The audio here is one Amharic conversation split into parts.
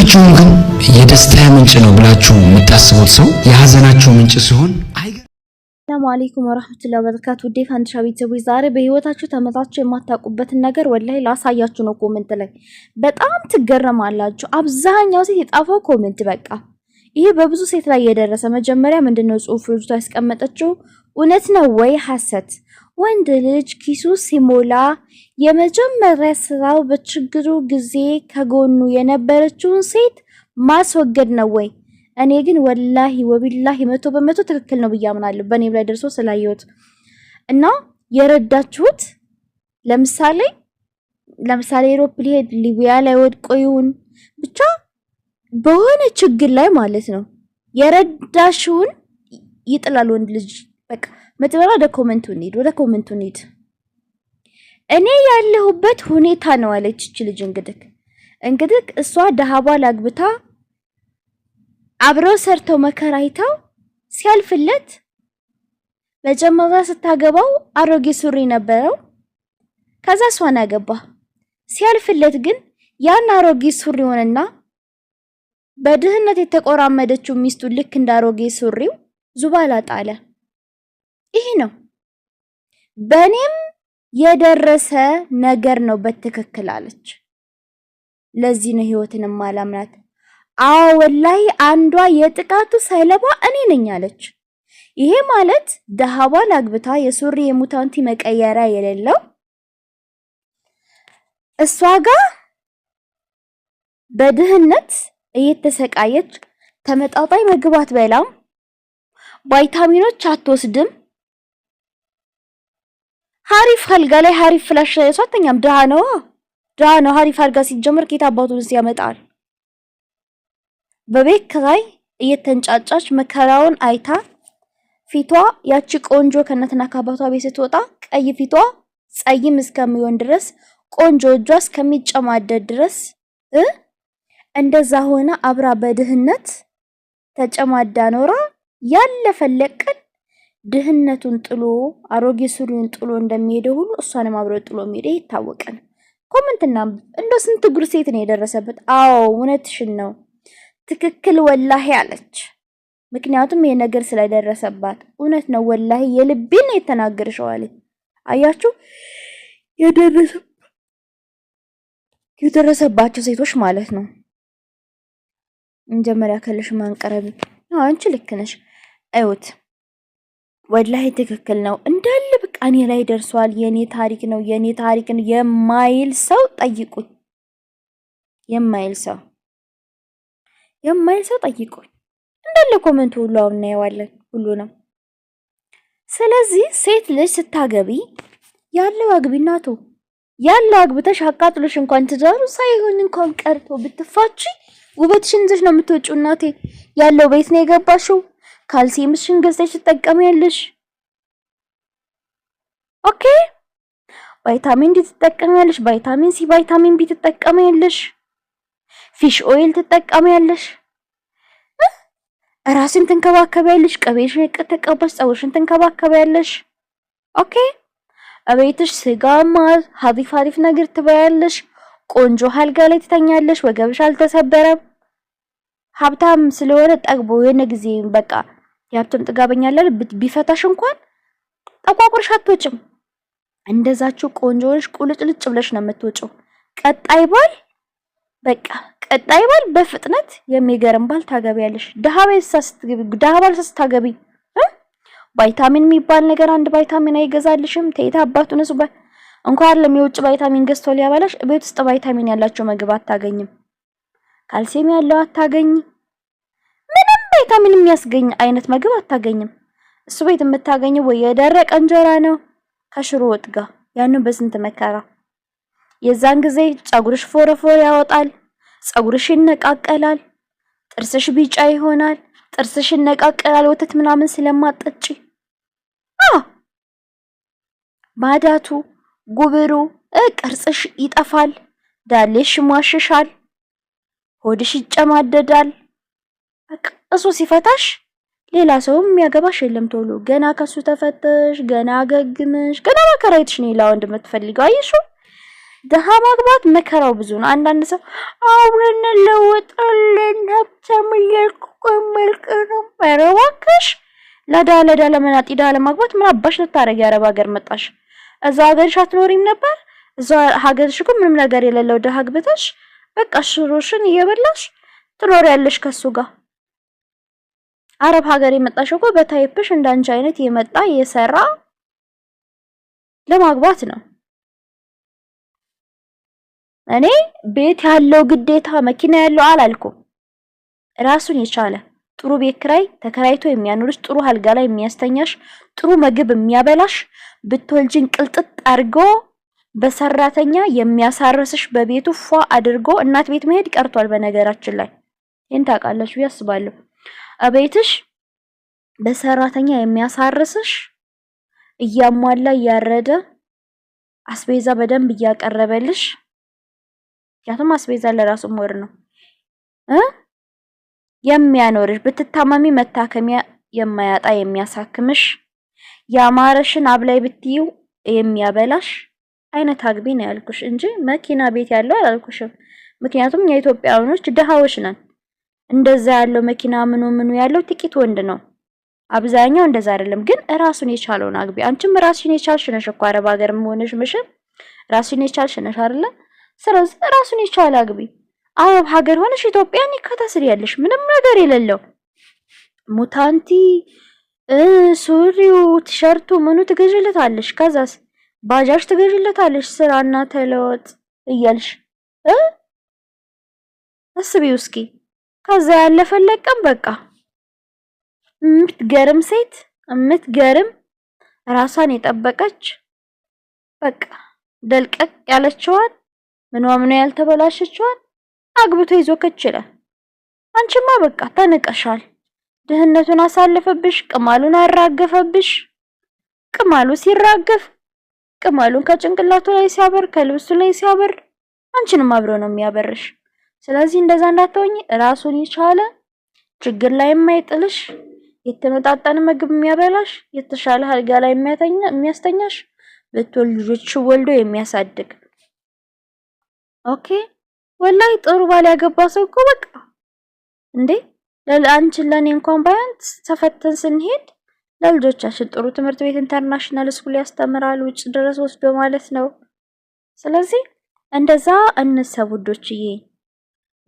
ሁላችሁም ግን የደስታ ምንጭ ነው ብላችሁ የምታስቡት ሰው የሐዘናችሁ ምንጭ ሲሆን ሰላም አለይኩም ወራህመቱላሂ ወበረካቱ። ውዴ ፋንድሻ ቤተሰቦች ዛሬ በህይወታችሁ ተመታችሁ የማታውቁበትን ነገር ወላሂ ላሳያችሁ ነው። ኮሜንት ላይ በጣም ትገረማላችሁ። አብዛኛው ሴት የጻፈው ኮሜንት በቃ ይሄ በብዙ ሴት ላይ የደረሰ መጀመሪያ ምንድነው ጽሁፍ ልጅቷ ያስቀመጠችው እውነት ነው ወይ ሐሰት? ወንድ ልጅ ኪሱ ሲሞላ የመጀመሪያ ስራው በችግሩ ጊዜ ከጎኑ የነበረችውን ሴት ማስወገድ ነው ወይ? እኔ ግን ወላሂ ወቢላሂ 100% ትክክል ነው ብያምናለሁ በእኔ ላይ ደርሶ ስላየሁት እና የረዳችሁት ለምሳሌ ዩሮፕ ሊሄድ ሊቢያ ላይ ወድቆ ይሁን ብቻ በሆነ ችግር ላይ ማለት ነው የረዳሽውን ይጥላል ወንድ ልጅ። በቃ መጥበራ ወደ ኮሜንቱ እንሂድ። እኔ ያለሁበት ሁኔታ ነው አለች እቺ ልጅ። እንግዲህ እሷ ደሃባል አግብታ አብረው ሰርተው መከራይታው ሲያልፍለት መጀመሪያ ስታገባው አሮጌ ሱሪ ነበረው። ከዛ እሷን አገባ። ሲያልፍለት ግን ያን አሮጌ ሱሪውንና በድህነት የተቆራመደችው ሚስቱ ልክ እንዳሮጌ ሱሪው ዙባላ ጣለ። ይሄ ነው በኔም የደረሰ ነገር ነው በትክክል አለች። ለዚህ ነው ህይወትን ማላምናት። አዎ ወላሂ አንዷ የጥቃቱ ሰለባ እኔ ነኝ አለች። ይሄ ማለት ደሃባል አግብታ የሱሪ የሙታንቲ መቀየሪያ የሌለው እሷ ጋር በድህነት እየተሰቃየች ተመጣጣኝ ምግብ አትበላም፣ ቫይታሚኖች አትወስድም፣ ሀሪፍ አልጋ ላይ ሀሪፍ ፍላሽ ሷተኛም ድሃ ነው ሀሪፍ አልጋ ሲጀምር ኬት አባቱን ያመጣል። በቤት ኪራይ እየተንጫጫች መከራውን አይታ ፊቷ ያቺ ቆንጆ ከነትና ከአባቷ ቤት ስትወጣ ቀይ ፊቷ ጸይም እስከሚሆን ድረስ ቆንጆ እጇ እስከሚጨማደድ ድረስ እንደዛ ሆነ አብራ በድህነት ተጨማዳ ኖራ ያለፈለቀን ድህነቱን ጥሎ አሮጌ ሱሪውን ጥሎ እንደሚሄደው ሁሉ እሷንም አብሮ ጥሎ የሚሄድ ይታወቃል። ኮሜንትና እንደው ስንት ጉር ሴት ነው የደረሰበት። አዎ እውነትሽን ነው ትክክል ወላሂ አለች። ምክንያቱም ይሄ ነገር ስለደረሰባት እውነት ነው ወላሂ የልቤን የተናገርሽው አለ። አያችሁ የደረሰባቸው ሴቶች ማለት ነው። መጀመሪያ ከልሽ ማንቀረብ አንቺ ልክ ነሽ። አይውት ወላሂ ትክክል ነው እንዳለ በቃ እኔ ላይ ደርሷል። የኔ ታሪክ ነው የማይል ሰው ጠይቁኝ። የማይል ሰው ጠይቁኝ። እንዳለ ኮሜንቱ ሁሉ አሁን እናየዋለን ሁሉንም። ስለዚህ ሴት ልጅ ስታገቢ ያለው አግቢናቱ ያለው አግብተሽ አቃጥሎሽ እንኳን ትዳሩ ሳይሆን እንኳን ቀርቶ ብትፋቺ ውበትሽን ይዘሽ ነው የምትወጪው። እናቴ ያለው ቤት ነው የገባሽው። ካልሲየምሽን ገዝተሽ ትጠቀሚያለሽ። ኦኬ ቫይታሚን ዲ ትጠቀሚያለሽ፣ ቫይታሚን ሲ፣ ቫይታሚን ቢ ትጠቀሚያለሽ፣ ፊሽ ኦይል ትጠቀሚያለሽ፣ ራስን ትንከባከቢያለሽ፣ ቀቤሽን ተቀባሽ፣ ፀጉርሽን ትንከባከቢያለሽ። ኦኬ አቤትሽ ስጋማ ሀሪፍ ነገር ትበያለሽ። ቆንጆ አልጋ ላይ ትተኛለሽ። ወገብሽ አልተሰበረም። ሀብታም ስለሆነ ጠግቦ የነ ጊዜ በቃ ያብተም ጥጋበኛለል ቢፈታሽ እንኳን ጠቋቁርሽ አትወጭም። እንደዛችሁ ቆንጆ ነሽ ቁልጭልጭ ብለሽ ነው የምትወጪው። ቀጣይ ባል በፍጥነት የሚገርም ባል ታገቢያለሽ። ደሃባል ስታገቢ ቫይታሚን የሚባል ነገር አንድ ቫይታሚን አይገዛልሽም። ተይታ አባቱ ነሱ እንኳን ለሚውጭ ቫይታሚን ገዝቶ ሊያባላሽ ቤት ውስጥ ቫይታሚን ያላቸው ምግብ አታገኝም። ካልሲየም ያለው አታገኝ። ምንም ቫይታሚን የሚያስገኝ አይነት ምግብ አታገኝም። እሱ ቤት የምታገኘው ወይ የደረቀ እንጀራ ነው ከሽሮ ወጥ ጋር። ያንን በስንት መከራ የዛን ጊዜ ፀጉርሽ ፎረፎር ያወጣል፣ ፀጉርሽ ይነቃቀላል፣ ጥርስሽ ቢጫ ይሆናል፣ ጥርስሽ ይነቃቀላል ወተት ምናምን ስለማጠጪ ባዳቱ ጉብሩ ቅርጽሽ ይጠፋል፣ ዳሌሽ ይሟሽሻል፣ ሆድሽ ይጨማደዳል። በቃ እሱ ሲፈታሽ ሌላ ሰው የሚያገባሽ የለም። ቶሎ ገና ከሱ ተፈተሽ ገና አገግመሽ ገና መከራይትሽ ነው ሌላ ወንድ የምትፈልጊው። አይሹ ደሃ ማግባት መከራው ብዙ ነው። አንዳንድ ሰው አብረን ለወጣል ተመልኩ ቆመልከው ማረዋከሽ ለዳ ለመናጢ ዳ ለማግባት ምን አባሽ ልታረጊ አረብ ሀገር መጣሽ? እዛ ሀገርሽ አትኖሪም ነበር? እዛ ሀገርሽ እኮ ምንም ነገር የሌለው ደሃ አግብተሽ በቃ ሽሮሽን እየበላሽ ትኖሪያለሽ ከሱ ጋር። አረብ ሀገር የመጣሽ እኮ በታይፕሽ እንዳንቺ አይነት የመጣ የሰራ ለማግባት ነው። እኔ ቤት ያለው ግዴታ መኪና ያለው አላልኩም። ራሱን የቻለ ጥሩ ቤት ኪራይ ተከራይቶ የሚያኖርሽ፣ ጥሩ አልጋ ላይ የሚያስተኛሽ፣ ጥሩ ምግብ የሚያበላሽ፣ ብትወልጂን ቅልጥጥ አድርጎ በሰራተኛ የሚያሳርስሽ፣ በቤቱ ፏ አድርጎ እናት ቤት መሄድ ቀርቷል። በነገራችን ላይ ይሄን ታውቃላችሁ ብዬ አስባለሁ። አቤትሽ በሰራተኛ የሚያሳርስሽ እያሟላ እያረደ አስቤዛ በደንብ እያቀረበልሽ፣ ያቱም አስቤዛ ለራሱ ሞር ነው የሚያኖርሽ፣ ብትታመሚ መታከሚያ የማያጣ የሚያሳክምሽ፣ ያማረሽን አብላይ ብትዩ የሚያበላሽ አይነት አግቢ ነው ያልኩሽ እንጂ መኪና ቤት ያለው አላልኩሽም። ምክንያቱም የኢትዮጵያውያኖች ደሃዎች ነን። እንደዛ ያለው መኪና ምኑ ያለው ጥቂት ወንድ ነው። አብዛኛው እንደዛ አይደለም። ግን ራሱን የቻለውን አግቢ። አንቺም ራስሽን የቻልሽ ነሽ እኮ አረብ ሀገርም ሆነሽ ምሽም ራስሽን የቻልሽ ነሽ አይደለ? ስለዚህ ራሱን የቻለ አግቢ። አረብ ሀገር ሆነሽ ኢትዮጵያን ይከታስሪ ያለሽ ምንም ነገር የሌለው ሙታንቲ ሱሪው ቲሸርቱ ምኑ ትገዥለታለሽ። ከዛስ ባጃጅ ትገዥለታለሽ። ስራና ተለወጥ እያልሽ አስቢው እስኪ። ከዛ ያለፈለቀም በቃ የምትገርም ሴት የምትገርም ራሷን የጠበቀች በቃ ደልቀቅ ያለችዋን ምንም ያልተበላሸችዋን አግብቶ ይዞ ከችለ። አንቺማ በቃ ተንቀሻል። ድህነቱን አሳለፈብሽ፣ ቅማሉን አራገፈብሽ። ቅማሉ ሲራገፍ ቅማሉን ከጭንቅላቱ ላይ ሲያበር ከልብሱ ላይ ሲያበር አንቺንም አብሮ ነው የሚያበርሽ። ስለዚህ እንደዛ እንዳትሆኚ ራሱን የቻለ ችግር ላይ የማይጥልሽ የተመጣጣነ ምግብ የሚያበላሽ የተሻለ አልጋ ላይ የሚያስተኛሽ በትወልድ ልጆች ወልዶ የሚያሳድግ ኦኬ። ወላይ ጥሩ ባል ያገባ ሰው እኮ በቃ እንዴ ለአንቺን ለኔ እንኳን ባያን ተፈተን ስንሄድ ለልጆቻችን ጥሩ ትምህርት ቤት ኢንተርናሽናል ስኩል ያስተምራል ውጭ ድረስ ወስዶ ማለት ነው። ስለዚህ እንደዛ እንሰብ ውዶችዬ።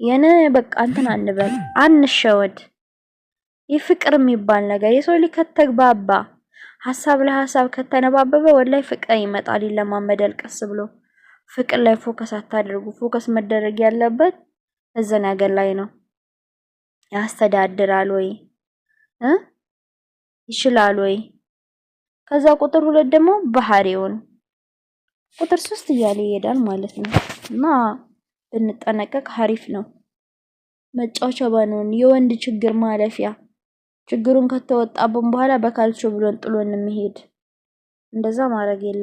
የነ በቃ እንትን አንበል አንሸወድ። ይፍቅር የሚባል ነገር የሰው ልጅ ከተግባባ ሐሳብ ለሐሳብ ከተነባበበ ወላይ ፍቅር ይመጣል፣ ይለማመዳል ቀስ ብሎ። ፍቅር ላይ ፎከስ አታድርጉ። ፎከስ መደረግ ያለበት እዛ ነገር ላይ ነው። ያስተዳድራል ወይ ይችላል ወይ? ከዛ ቁጥር 2 ደግሞ ባህሪውን፣ ቁጥር 3 እያለ ይሄዳል ማለት ነው። እና ብንጠነቀቅ አሪፍ ነው። መጫወቻ ባንሆን የወንድ ችግር ማለፊያ፣ ችግሩን ከተወጣብን በኋላ በካልቾ ብሎን ጥሎን የሚሄድ እንደዛ ማድረግ የለም።